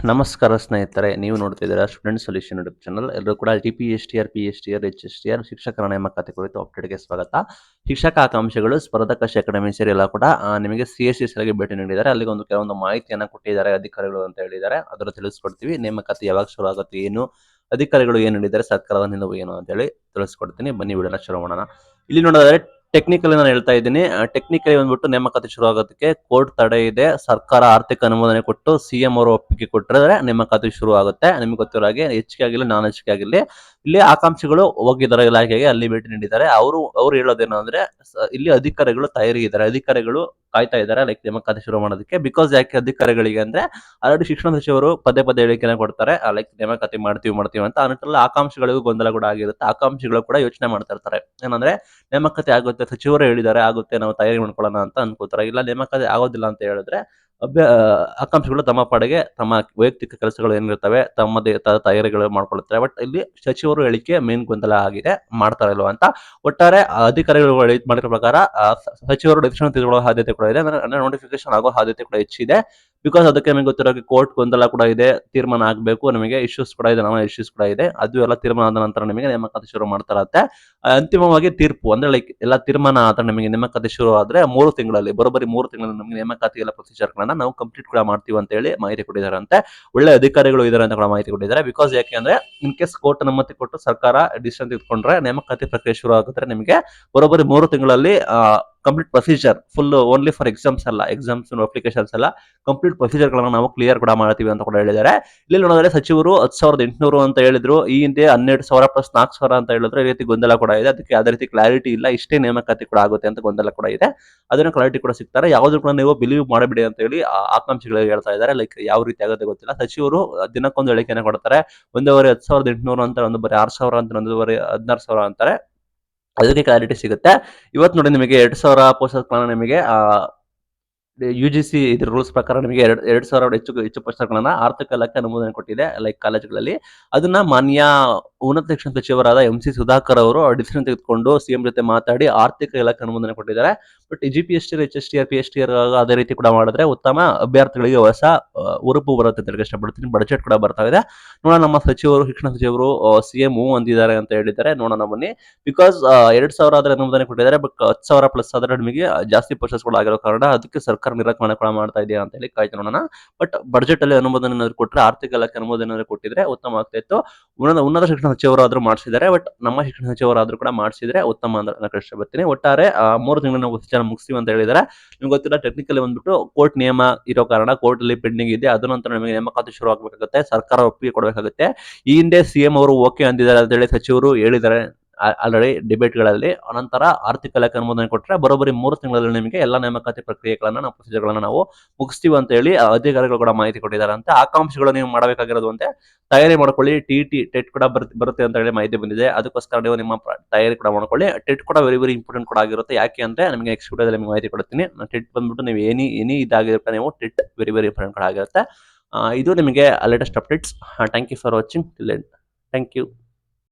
ನಮಸ್ಕಾರ ಸ್ನೇಹಿತರೆ, ನೀವು ನೋಡ್ತಿದ್ದೀರಾ ಸ್ಟೂಡೆಂಟ್ ಸೊಲ್ಯೂಷನ್ ಯೂಟ್ಯೂಬ್ ಚಾನಲ್. ಎಲ್ಲರೂ ಕೂಡ TPSTR, PSTR, HSTR ಶಿಕ್ಷಕರ ನೇಮಕಾತಿ ಕುರಿತು ಅಪ್ಡೇಟ್ಗೆ ಸ್ವಾಗತ. ಶಿಕ್ಷಕ ಆಕಾಂಕ್ಷಿಗಳು ಸ್ಪರ್ಧಕ ಅಕಾಡೆಮಿ ಸೇರಿ ಎಲ್ಲ ಕೂಡ ನಿಮಗೆ CSC ಸೆಲ್ಗೆ ಭೇಟಿ ನೀಡಿದ್ದಾರೆ. ಅಲ್ಲಿಗೆ ಕೆಲವೊಂದು ಮಾಹಿತಿಯನ್ನು ಕೊಟ್ಟಿದ್ದಾರೆ ಅಧಿಕಾರಿಗಳು ಅಂತ ಹೇಳಿದ್ದಾರೆ. ಅದರ ತಿಳಿಸ್ಕೊಡ್ತೀವಿ. ನೇಮಕಾತಿ ಯಾವಾಗ ಶುರು ಆಗುತ್ತೆ, ಏನು ಅಧಿಕಾರಿಗಳು ಏನು ಹೇಳಿದ್ದಾರೆ, ಸರ್ಕಾರದ ನಿಲುವು ಏನು ಅಂತ ಹೇಳಿ ತಿಳಿಸ್ಕೊಡ್ತೀನಿ. ಬನ್ನಿ ವಿಡಿಯೋನ ಶುರು ಮಾಡೋಣ. ಇಲ್ಲಿ ನೋಡೋದಾದ್ರೆ ಟೆಕ್ನಿಕಲಿ ನಾನು ಹೇಳ್ತಾ ಇದ್ದೀನಿ. ಟೆಕ್ನಿಕಲಿ ಬಂದ್ಬಿಟ್ಟು ನೇಮಕಾತಿ ಶುರು ಆಗೋದಕ್ಕೆ ಕೋರ್ಟ್ ತಡೆ ಇದೆ. ಸರ್ಕಾರ ಆರ್ಥಿಕ ಅನುಮೋದನೆ ಕೊಟ್ಟು CM ಅವರು ಒಪ್ಪಿಗೆ ಕೊಟ್ಟರೆ ನೇಮಕಾತಿ ಶುರು ಆಗುತ್ತೆ. ನಿಮ್ಗೆ ಗೊತ್ತಿರೋ ಹಾಗೆ ಹೆಚ್ಚಿಗೆ ಆಗಿಲ್ಲ, ನಾನ್ ಹೆಚ್ಚಿಗೆ ಆಗಿಲ್ಲ, ಇಲ್ಲಿ ಆಕಾಂಕ್ಷಿಗಳು ಹೋಗಿದ್ದಾರೆ ಇಲಾಖೆಗೆ, ಅಲ್ಲಿ ಭೇಟಿ ನೀಡಿದ್ದಾರೆ. ಅವ್ರು ಹೇಳೋದೇನು ಅಂದ್ರೆ, ಇಲ್ಲಿ ಅಧಿಕಾರಿಗಳು ತಯಾರಿ ಇದ್ದಾರೆ, ಅಧಿಕಾರಿಗಳು ಕಾಯ್ತಾ ಇದ್ದಾರೆ ಲೈಕ್ ನೇಮಕಾತಿ ಶುರು ಮಾಡೋದಕ್ಕೆ. ಬಿಕಾಸ್ ಯಾಕೆ ಅಧಿಕಾರಿಗಳಿಗೆ ಅಂದ್ರೆ, ಆಲ್ರೆಡಿ ಶಿಕ್ಷಣ ಸಚಿವರು ಪದೇ ಪದೇ ಹೇಳಿಕೆನ ಕೊಡ್ತಾರೆ, ಲೈಕ್ ನೇಮಕಾತಿ ಮಾಡ್ತೀವಿ ಅಂತ. ಆ ನಿಟ್ಟಿನಲ್ಲಿ ಆಕಾಂಕ್ಷಿಗಳಿಗೂ ಗೊಂದಲ ಕೂಡ ಆಗಿರುತ್ತೆ. ಆಕಾಂಕ್ಷಿಗಳು ಕೂಡ ಯೋಚನೆ ಮಾಡ್ತಾ ಇರ್ತಾರೆ, ಏನಂದ್ರೆ ನೇಮಕಾತಿ ಆಗುತ್ತೆ, ಸಚಿವರು ಹೇಳಿದ್ದಾರೆ ಆಗುತ್ತೆ, ನಾವು ತಯಾರಿ ಮಾಡ್ಕೊಳ್ಳೋಣ ಅಂತ ಅನ್ಕೋತಾರೆ. ಇಲ್ಲ ನೇಮಕಾತಿ ಆಗೋದಿಲ್ಲ ಅಂತ ಹೇಳಿದ್ರೆ ಆಕಾಂಕ್ಷಿಗಳು ತಮ್ಮ ಪಾಡಿಗೆ ತಮ್ಮ ವೈಯಕ್ತಿಕ ಕೆಲಸಗಳು ಏನಿರ್ತವೆ ತಮ್ಮದೇ ತಯಾರಿಗಳು ಮಾಡ್ಕೊಳ್ತಾರೆ. ಬಟ್ ಇಲ್ಲಿ ಸಚಿವರು ಹೇಳಿಕೆ ಮೇನ್ ಗೊಂದಲ ಆಗಿದೆ, ಮಾಡ್ತಾರ ಇಲ್ವಾ ಅಂತ. ಒಟ್ಟಾರೆ ಅಧಿಕಾರಿಗಳು ಮಾಡಿರೋ ಪ್ರಕಾರ ಸಚಿವರು ಡಿಸಿಷನ್ ತೆಗೆದುಕೊಳ್ಳೋ ಸಾಧ್ಯತೆ ಕೂಡ ಇದೆ, ಅಂದ್ರೆ ನೋಟಿಫಿಕೇಶನ್ ಆಗೋ ಸಾಧ್ಯತೆ ಕೂಡ ಹೆಚ್ಚಿದೆ. ಬಿಕಾಸ್ ಅದಕ್ಕೆ ನಮಗೆ ಗೊತ್ತಿರೋ ಕೋರ್ಟ್ ಗೊಂದಲ ಕೂಡ ಇದೆ, ತೀರ್ಮಾನ ಆಗಬೇಕು, ನಮಗೆ ಇಶ್ಯೂಸ್ ಕೂಡ ಇದೆ, ನಮ್ಮ ಇಶ್ಯೂಸ್ ಕೂಡ ಇದೆ. ಅದು ಎಲ್ಲ ತೀರ್ಮಾನ ಆದ ನಂತರ ನಿಮಗೆ ನೇಮಕಾತಿ ಶುರು ಮಾಡ್ತಾರತ್ತೆ. ಅಂತಿಮವಾಗಿ ತೀರ್ಪು ಅಂದ್ರೆ ಲೈಕ್ ಎಲ್ಲ ತೀರ್ಮಾನ ಆದ್ರೆ ನಿಮಗೆ ನೇಮಕಾತಿ ಶುರು ಆದ್ರೆ 3 ತಿಂಗಳಲ್ಲಿ, ಬರೋಬ್ಬರಿ 3 ತಿಂಗಳಲ್ಲಿ ನಮಗೆ ನೇಮಕಾತಿ ಎಲ್ಲ ಪ್ರೊಸೀಜರ್ಗಳನ್ನ ನಾವು ಕಂಪ್ಲೀಟ್ ಕೂಡ ಮಾಡ್ತೀವಿ ಅಂತ ಹೇಳಿ ಮಾಹಿತಿ ಕೊಟ್ಟಿದ್ದಾರೆ ಅಂತೆ. ಒಳ್ಳೆ ಅಧಿಕಾರಿಗಳು ಇದ್ದಾರೆ ಅಂತ ಕೂಡ ಮಾಹಿತಿ ಕೊಟ್ಟಿದ್ದಾರೆ. ಬಿಕಾಸ್ ಯಾಕೆಂದ್ರೆ ಇನ್ ಕೇಸ್ ಕೋರ್ಟ್ ಅನುಮತಿ ಕೊಟ್ಟು ಸರ್ಕಾರ ಡಿಸಿಷನ್ ತೆಗೆದುಕೊಂಡ್ರೆ ನೇಮಕಾತಿ ಪ್ರಕ್ರಿಯೆ ಶುರು ಆಗುತ್ತೆ ನಿಮಗೆ ಬರೋಬ್ಬರಿ 3 ತಿಂಗಳಲ್ಲಿ complete procedure full only for exams applications ಎಲ್ಲ ಕಂಪ್ಲೀಟ್ ಪ್ರೊಸೀಜರ್ ಗಳನ್ನ ನಾವು ಕ್ಲಿಯರ್ ಕೂಡ ಮಾಡ್ತೀವಿ ಅಂತ ಕೂಡ ಹೇಳಿದ್ದಾರೆ. ಇಲ್ಲಿ ನೋಡಿದ್ರೆ ಸಚಿವರು 10,800 ಅಂತ ಹೇಳಿದ್ರು, ಈ ಹಿಂದೆ 12,000 ಪ್ಲಸ್ 4,000 ಅಂತ ಹೇಳಿದ್ರು. ಈ ರೀತಿ ಗೊಂದಲ ಕೂಡ ಇದೆ, ಅದಕ್ಕೆ ಯಾವುದೇ ರೀತಿ ಕ್ಲಾರಿಟಿ ಇಲ್ಲ, ಇಷ್ಟೇ ನೇಮಕಾತಿ ಕೂಡ ಆಗುತ್ತೆ ಅಂತ ಗೊಂದಲ ಕೂಡ ಇದೆ. ಅದನ್ನ ಕ್ಲಾರಿಟಿ ಕೂಡ ಸಿಗ್ತಾರೆ. ಯಾವ್ದು ಕೂಡ ನೀವು ಬಿಲೀವ್ ಮಾಡಬೇಡಿ ಅಂತ ಹೇಳಿ ಆಕಾಂಕ್ಷಿಗಳಿಗೆ ಹೇಳ್ತಾ ಇದ್ದಾರೆ. ಲೈಕ್ ಯಾವ ರೀತಿ ಆಗುತ್ತೆ ಗೊತ್ತಿಲ್ಲ, ಸಚಿವರು ದಿನಕ್ಕೊಂದು ಹೇಳಿಕೆನ ಕೊಡ್ತಾರೆ. ಒಂದೂವರೆ 10,800 ಅಂತ, ಒಂದು ಬರೀ 6,000 ಅಂತ, ಒಂದೂವರೆ 16,000 ಅಂತಾರೆ. ಅದಕ್ಕೆ ಕ್ಲಾರಿಟಿ ಸಿಗುತ್ತೆ. ಇವತ್ತು ನೋಡಿ ನಿಮಗೆ 2,000 ಪೋಸ್ಟ್ಗಳನ್ನ ನಿಮಗೆ UGC ಇದ್ರ ರೂಲ್ಸ್ ಪ್ರಕಾರ ನಿಮಗೆ 2,000 ಹೆಚ್ಚು ಪೋಸ್ಟ್ಗಳನ್ನ ಆರ್ಥಿಕ ಇಲಾಖೆ ಅನುಮೋದನೆ ಕೊಟ್ಟಿದೆ ಲೈಕ್ ಕಾಲೇಜುಗಳಲ್ಲಿ. ಅದನ್ನ ಮಾನ್ಯ ಉನ್ನತ ಶಿಕ್ಷಣ ಸಚಿವರಾದ MC ಸುಧಾಕರ್ ಅವರು ಡಿಸಿಷನ್ ತೆಗೆದುಕೊಂಡು CM ಜೊತೆ ಮಾತಾಡಿ ಆರ್ಥಿಕ ಇಲಾಖೆ ಅನುಮೋದನೆ ಕೊಟ್ಟಿದ್ದಾರೆ. ಬಟ್ GPSTR, HSTR, PSTR ಅದೇ ರೀತಿ ಕೂಡ ಮಾಡಿದ್ರೆ ಉತ್ತಮ ಅಭ್ಯರ್ಥಿಗಳಿಗೆ ಹೊಸ ಉರುಪು ಬರುತ್ತೆ ಅಂತ ಇಷ್ಟಪಡ್ತೀನಿ. ಬಡ್ಜೆಟ್ ಕೂಡ ಬರ್ತಾ ಇದೆ. ನೋಡೋಣ, ನಮ್ಮ ಸಚಿವರು, ಶಿಕ್ಷಣ ಸಚಿವರು CM ಅಂದಿದ್ದಾರೆ ಅಂತ ಹೇಳಿದ್ದಾರೆ. ನೋಡೋಣ ಬನ್ನಿ. ಬಿಕಾಸ್ 2,000 ಆದ್ರೆ ಅನುಮೋದನೆ ಕೊಟ್ಟಿದ್ದಾರೆ, ಬಟ್ 10,000 ಪ್ಲಸ್ ಆದ್ರೆ ನಿಮಗೆ ಜಾಸ್ತಿ ಪೋಸ್ಟ್ಗಳು ಆಗಿರೋ ಕಾರಣ ಅದಕ್ಕೆ ಸರ್ಕಾರ ನಿರಾಕರಣೆ ಕೂಡ ಮಾಡ್ತಾ ಇದೆಯಾ ಅಂತ ಹೇಳಿ ಕಾಯ್ತು ನೋಡೋಣ. ಬಟ್ ಬಡ್ಜೆಟ್ ಅಲ್ಲಿ ಅನುಮೋದನೆ ಏನಾದ್ರು ಕೊಟ್ಟರೆ, ಆರ್ಥಿಕ ಇಲಾಖೆ ಅನುಮೋದನೆ ಏನಾದ್ರು ಕೊಟ್ಟಿದ್ರೆ ಉತ್ತಮ ಆಗ್ತಾ ಇತ್ತು. ಉನ್ನತ ಶಿಕ್ಷಣ ಸಚಿವರಾದ್ರೂ ಮಾಡಿಸಿದ್ದಾರೆ, ಬಟ್ ನಮ್ಮ ಶಿಕ್ಷಣ ಸಚಿವರಾದ್ರೂ ಕೂಡ ಮಾಡಿಸಿದ್ರೆ ಉತ್ತಮ ಅಂತ ಇಷ್ಟಪಡ್ತೀನಿ. ಒಟ್ಟಾರೆ 3 ತಿಂಗಳು ನಾವು ವಿಚಾರ ಮುಗಿಸ್ತೀವಿ ಅಂತ ಹೇಳಿದ್ದಾರೆ. ನಿಮ್ಗೆ ಗೊತ್ತಿಲ್ಲ, ಟೆಕ್ನಿಕಲಿ ಬಂದ್ಬಿಟ್ಟು ಕೋರ್ಟ್ ನಿಯಮ ಇರೋ ಕಾರಣ ಕೋರ್ಟ್ ಅಲ್ಲಿ ಪೆಂಡಿಂಗ್ ಇದೆ. ಅದು ನಂತರ ನಿಮಗೆ ನೇಮಕಾತಿ ಶುರು ಆಗಬೇಕಾಗುತ್ತೆ, ಸರ್ಕಾರ ಒಪ್ಪಿಗೆ ಕೊಡಬೇಕಾಗುತ್ತೆ. ಈ ಹಿಂದೆ CM ಅವರು ಓಕೆ ಅಂದಿದ್ದಾರೆ ಅಂತ ಹೇಳಿ ಸಚಿವರು ಹೇಳಿದ್ದಾರೆ ಆಲ್ರೆಡಿ ಡಿಬೇಟ್ಗಳಲ್ಲಿ. ನಂತರ ಆರ್ಥಿಕ ಇಲಾಖೆ ಅನುಮೋದನೆ ಕೊಟ್ಟರೆ ಬರೋಬ್ಬರಿ 3 ತಿಂಗಳಲ್ಲಿ ನಿಮಗೆ ಎಲ್ಲ ನೇಮಕಾತಿ ಪ್ರಕ್ರಿಯೆಗಳನ್ನ ನಾವು ಪ್ರೊಸೀಜರ್ಗಳನ್ನ ನಾವು ಮುಗಿಸ್ತೀವಿ ಅಂತ ಹೇಳಿ ಅಧಿಕಾರಿಗಳು ಕೂಡ ಮಾಹಿತಿ ಕೊಟ್ಟಿದ್ದಾರೆ ಅಂತ. ಆಕಾಂಕ್ಷಿಗಳು ನೀವು ಮಾಡಬೇಕಾಗಿರೋದು ಅಂತೆ ತಯಾರಿ ಮಾಡ್ಕೊಳ್ಳಿ. ಟೆಟ್ ಕೂಡ ಬರುತ್ತೆ ಅಂತ ಹೇಳಿ ಮಾಹಿತಿ ಬಂದಿದೆ. ಅದಕ್ಕೋಸ್ಕರ ನೀವು ನಿಮ್ಮ ತಯಾರಿ ಕೂಡ ಮಾಡ್ಕೊಳ್ಳಿ. ಟೆಟ್ ಕೂಡ ವೆರಿ ಇಂಪಾರ್ಟೆಂಟ್ ಕೂಡ ಆಗಿರುತ್ತೆ. ಯಾಕೆ ಅಂದ್ರೆ ನಿಮಗೆ ನೆಕ್ಸ್ಟ್ ವಿಡಿಯೋದಲ್ಲಿ ನಿಮಗೆ ಮಾಹಿತಿ ಕೊಡ್ತೀನಿ. ಟೆಟ್ ಬಂದ್ಬಿಟ್ಟು ನೀವು ಎನಿ ಇದಾಗಿರುತ್ತೆ, ನೀವು ಟೆಟ್ ವೆರಿ ಇಂಪಾರ್ಟೆಂಟ್ ಕೂಡ ಆಗಿರುತ್ತೆ. ಇದು ನಿಮಗೆ latest updates. Thank you for watching. Thank you.